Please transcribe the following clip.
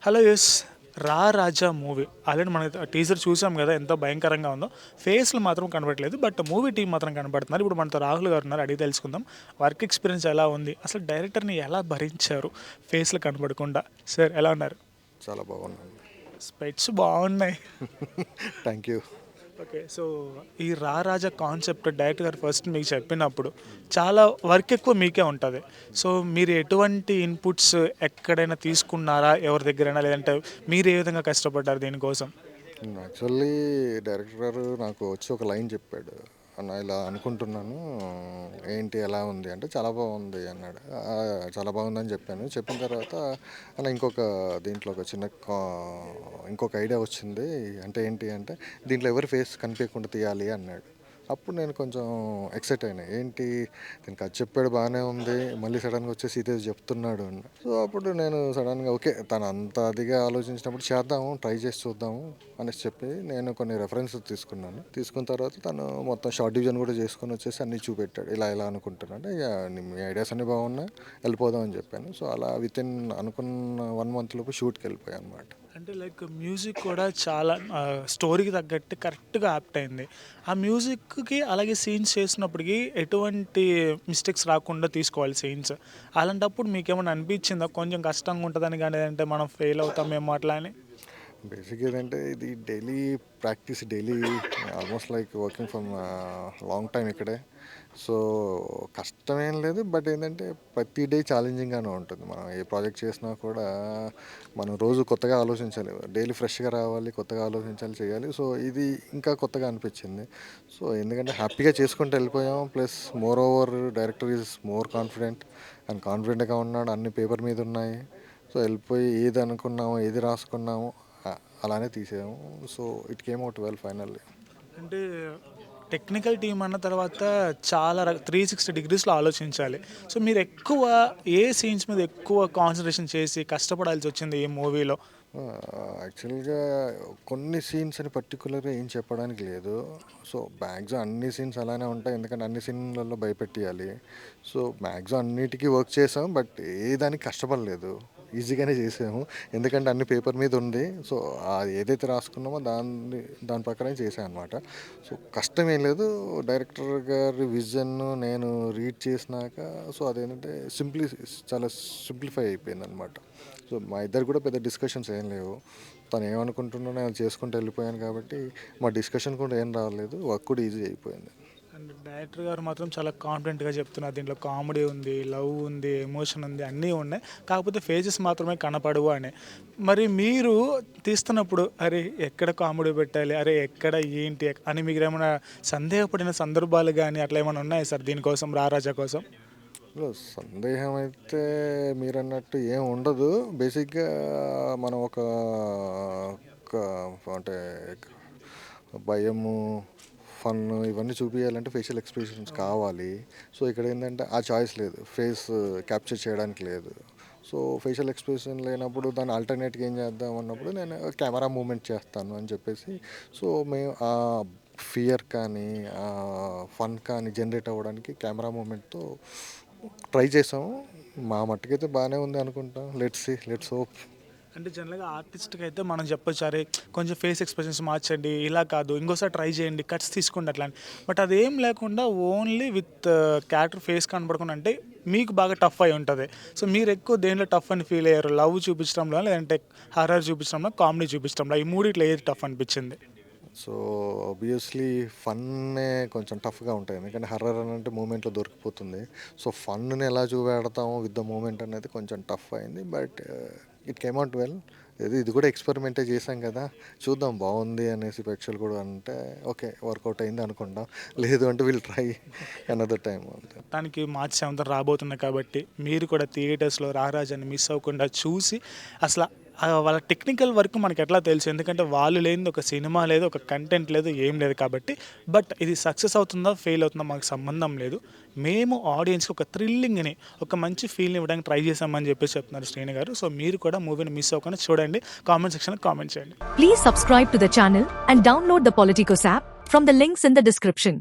Hello yes. Raja movie already మన teaser చూసాం కదా, ఎంతో భయంకరంగా ఉందో. ఫేస్లు మాత్రం కనబడట్లేదు, బట్ మూవీ టీం మాత్రం కనబడుతున్నారు. ఇప్పుడు మనతో రాహుల్ గారు ఉన్నారు, అడిగి తెలుసుకుందాం వర్క్ ఎక్స్పీరియన్స్ ఎలా ఉంది, అసలు డైరెక్టర్ని ఎలా భరించారు ఫేస్లు కనబడకుండా. సార్ ఎలా ఉన్నారు? చాలా బాగున్నాను. స్పెట్స్ బాగున్నాయి. Thank you. ఓకే, సో ఈ రాజా కాన్సెప్ట్ డైరెక్టర్ గారు ఫస్ట్ మీకు చెప్పినప్పుడు చాలా వర్క్ ఎక్కువ మీకే ఉంటుంది. సో మీరు ఎటువంటి ఇన్పుట్స్ ఎక్కడైనా తీసుకున్నారా, ఎవరి దగ్గరైనా, లేదంటే మీరు ఏ విధంగా కష్టపడ్డారు దీనికోసం? యాక్చువల్లీ డైరెక్టర్ గారు నాకు వచ్చి ఒక లైన్ చెప్పాడు. అన్న ఇలా అనుకుంటున్నాను, ఏంటి ఎలా ఉంది అంటే చాలా బాగుంది అన్నాడు. చాలా బాగుందని చెప్పాను. చెప్పిన తర్వాత అలా దీంట్లో ఒక చిన్న ఇంకొక ఐడియా వచ్చింది. అంటే ఏంటి అంటే దీంట్లో ఎవరి ఫేస్ కనిపించకుండా తీయాలి అన్నాడు. అప్పుడు నేను కొంచెం ఎక్సైట్ అయినా. ఏంటి దీనికి అది చెప్పాడు బాగానే ఉంది, మళ్ళీ సడన్గా వచ్చేసి ఇదే చెప్తున్నాడు అన్న. సో అప్పుడు నేను సడన్గా ఓకే, తను అంత అదిగా ఆలోచించినప్పుడు చేద్దాము, ట్రై చేసి చూద్దాము అనేసి చెప్పి నేను కొన్ని రెఫరెన్సెస్ తీసుకున్నాను. తీసుకున్న తర్వాత తను మొత్తం షార్ట్ డివిజన్ కూడా చేసుకొని వచ్చేసి అన్నీ చూపెట్టాడు. ఇలా ఇలా అనుకుంటున్నాను అంటే, ఇక మీ ఐడియాస్ అన్నీ బాగున్నాయి, వెళ్ళిపోదాం అని చెప్పాను. సో అలా విత్ ఇన్ అనుకున్న 1 month లోపు షూట్కి వెళ్ళిపోయాను అనమాట. అంటే లైక్ మ్యూజిక్ కూడా చాలా స్టోరీకి తగ్గట్టు కరెక్ట్గా యాప్ట్ అయింది. ఆ మ్యూజిక్కి అలాగే సీన్స్ చేసినప్పటికీ ఎటువంటి మిస్టేక్స్ రాకుండా తీసుకోవాలి సీన్స్. అలాంటప్పుడు మీకేమైనా అనిపించిందా కొంచెం కష్టంగా ఉంటుందని, కానీ లేదంటే మనం ఫెయిల్ అవుతామేమో అట్లా అని? బేసిక్ ఏంటంటే ఇది daily practice, daily almost like working from long time ఇక్కడే. సో కష్టమేం లేదు, బట్ ఏంటంటే ప్రతి డే ఛాలెంజింగ్గానే ఉంటుంది. మనం ఏ ప్రాజెక్ట్ చేసినా కూడా మనం రోజు కొత్తగా ఆలోచించాలి, డైలీ ఫ్రెష్గా రావాలి, కొత్తగా ఆలోచించాలి, చేయాలి. సో ఇది ఇంకా కొత్తగా అనిపించింది. సో ఎందుకంటే హ్యాపీగా చేసుకుంటూ వెళ్ళిపోయాం. Plus more over director is more confident and కాన్ఫిడెంట్గా ఉన్నాడు. అన్ని పేపర్ మీద ఉన్నాయి. సో వెళ్ళిపోయి ఏది అనుకున్నామో, ఏది రాసుకున్నామో అలానే తీసాము. So it came out well finally. అంటే టెక్నికల్ టీం అన్న తర్వాత చాలా 360 degreesలో ఆలోచించాలి. సో మీరు ఎక్కువ ఏ సీన్స్ మీద ఎక్కువ కాన్సన్ట్రేషన్ చేసి కష్టపడాల్సి వచ్చింది ఈ మూవీలో? యాక్చువల్గా కొన్ని సీన్స్ అని పర్టికులర్గా ఏం చెప్పడానికి లేదు. సో మ్యాక్సిమం అన్ని సీన్స్ అలానే ఉంటాయి, ఎందుకంటే అన్ని సీన్లలో భయపెట్టియాలి. సో మ్యాక్సిమం అన్నిటికీ వర్క్ చేసాం, బట్ ఏ దానికి కష్టపడలేదు, ఈజీగానే చేసాము. ఎందుకంటే అన్ని పేపర్ మీద ఉంది. సో ఏదైతే రాసుకున్నామో దాని ప్రకారం చేసాను అనమాట. సో కష్టం ఏం లేదు. డైరెక్టర్ గారి విజన్ నేను రీడ్ చేసినాక సో అదేంటంటే చాలా సింప్లిఫై అయిపోయింది అనమాట. సో మా ఇద్దరు కూడా పెద్ద డిస్కషన్స్ ఏం లేవు. తను ఏమనుకుంటున్నా నేను చేసుకుంటూ వెళ్ళిపోయాను కాబట్టి మా డిస్కషన్ కూడా ఏం రాలేదు, వర్క్ కూడా ఈజీ అయిపోయింది. అండ్ డైరెక్టర్ గారు మాత్రం చాలా కాన్ఫిడెంట్గా చెప్తున్నారు, దీంట్లో కామెడీ ఉంది, లవ్ ఉంది, ఎమోషన్ ఉంది, అన్నీ ఉన్నాయి, కాకపోతే ఫేజెస్ మాత్రమే కనపడవు అని. మరి మీరు తీస్తున్నప్పుడు అరే ఎక్కడ కామెడీ పెట్టాలి, అరే ఎక్కడ ఏంటి అని మీకు ఏమైనా సందేహపడిన సందర్భాలు కానీ అట్లా ఏమైనా ఉన్నాయి సార్ దీనికోసం, రాజా కోసం? సందేహం అయితే మీరన్నట్టు ఏం ఉండదు. బేసిక్గా మనం అంటే భయము, ఫన్ ఇవన్నీ చూపించాలంటే ఫేషియల్ ఎక్స్ప్రెషన్స్ కావాలి. సో ఇక్కడ ఏంటంటే ఆ చాయిస్ లేదు, ఫేస్ క్యాప్చర్ చేయడానికి లేదు. సో ఫేషియల్ ఎక్స్ప్రెషన్ లేనప్పుడు దాన్ని ఆల్టర్నేట్గా ఏం చేద్దాం అన్నప్పుడు నేను కెమెరా మూమెంట్ చేస్తాను అని చెప్పేసి, సో మేము ఆ ఫియర్ కానీ ఫన్ కానీ జనరేట్ అవ్వడానికి కెమెరా మూమెంట్తో ట్రై చేసాము. మా మట్టుకైతే బాగానే ఉంది అనుకుంటా. Let's hope. అంటే జనరల్గా ఆర్టిస్ట్కి అయితే మనం చెప్పొచ్చు, అరే కొంచెం ఫేస్ ఎక్స్ప్రెషన్స్ మార్చండి, ఇలా కాదు ఇంకోసారి ట్రై చేయండి, కట్స్ తీసుకోండి అట్లా అని. బట్ అదేం లేకుండా ఓన్లీ విత్ క్యారెక్టర్ ఫేస్ కనపడకుండా అంటే మీకు బాగా టఫ్ అయి ఉంటుంది. సో మీరు ఎక్కువ దేంట్లో టఫ్ అని ఫీల్ అయ్యారు? లవ్ చూపించడంలో, లేదంటే హర్రర్ చూపించడంలో, కామెడీ చూపించడంలో, ఈ మూడిట్లో ఏది టఫ్ అనిపించింది? సో ఆబ్వియస్లీ ఫన్నే కొంచెం టఫ్గా ఉంటాయి, ఎందుకంటే హర్రర్ అని అంటే మూమెంట్లో దొరికిపోతుంది. సో ఫన్ని ఎలా చూపెడతాము విత్ ద మూమెంట్ అనేది కొంచెం టఫ్ అయింది, but it came out well. ఇది కూడా ఎక్స్పెరిమెంటే చేసాం కదా, చూద్దాం బాగుంది అనేసి ప్రేక్షకులు కూడా అంటే ఓకే వర్కౌట్ అయింది అనుకుంటాం. లేదు అంటే విల్ ట్రై అనదర్ టైం అంతే. దానికి మార్చి 7 రాబోతున్నాయి కాబట్టి మీరు కూడా థియేటర్స్లో రారాజాని మిస్ అవ్వకుండా చూసి అసలు వాళ్ళ టెక్నికల్ వర్క్ మనకి ఎట్లా తెలుసు, ఎందుకంటే వాళ్ళు లేనిది ఒక సినిమా లేదు, ఒక కంటెంట్ లేదు, ఏం లేదు కాబట్టి. బట్ ఇది సక్సెస్ అవుతుందా ఫెయిల్ అవుతుందా మాకు సంబంధం లేదు, మేము ఆడియన్స్కి ఒక థ్రిల్లింగ్ని, ఒక మంచి ఫీల్ని ఇవ్వడానికి ట్రై చేసామని చెప్పేసి చెప్తున్నారు శ్రీని గారు. సో మీరు కూడా మూవీని మిస్ అవ్వకుండా చూడండి, కామెంట్ సెక్షన్లో కామెంట్ చేయండి. Please subscribe to the channel and download the Politicos app from the links in the description.